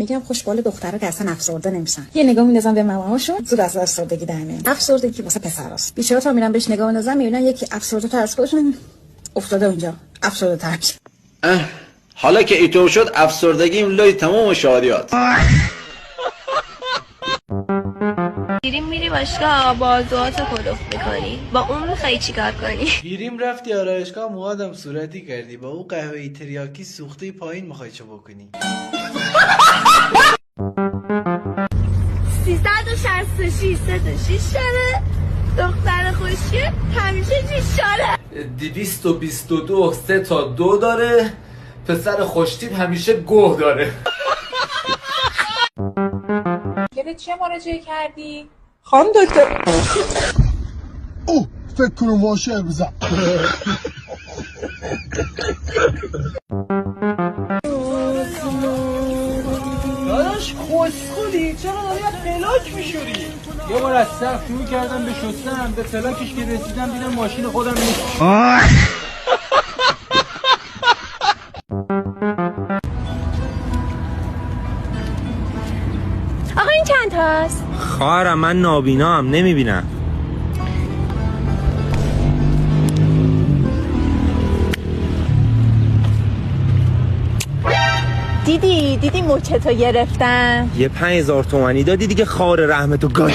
میگم خوشبال دخترها که اصلا افسرده نمیشن. یه نگاه میندازم به ماماشون زود از افسردگی در میان. افسردگی واسه پسراست. بیچاره تا میرن بهش نگاه میندازم میبینن یکی افسرده تر از خودشون افتاده اونجا افسرده تر. حالا که اینطور شد افسردگیم لای تمام شادیات. میری باشگاه بازوهاتو کلوف میکنی، با اون میخوای چیکار کنی؟ گیریم رفتی آرایشگاه موهاتم صورتی کردی، با اون قهوه‌ای تریاکی سوخته پایین میخوای چه بکنی؟ 366 ساله دختر خوشگل همیشه چی شاله؟ 222 3 تا 2 داره، پسر خوشتیپ همیشه گوه داره. به چه مراجعه کردی؟ خانم دکتر اوه فکر کنم واشه بزن. داداش خوشخودی چرا داری از پلاک میشوری؟ یه بار از سقف شروع کردم به شستن، به پلاکش که رسیدم دیدم ماشین خودم نیست. آقا این چند تاست؟ خواهرم من نابینا هم نمیبینم. دیدی مچتو گرفتن؟ یه 5000 تومانی دادی دیگه خار رحمتو گاهی.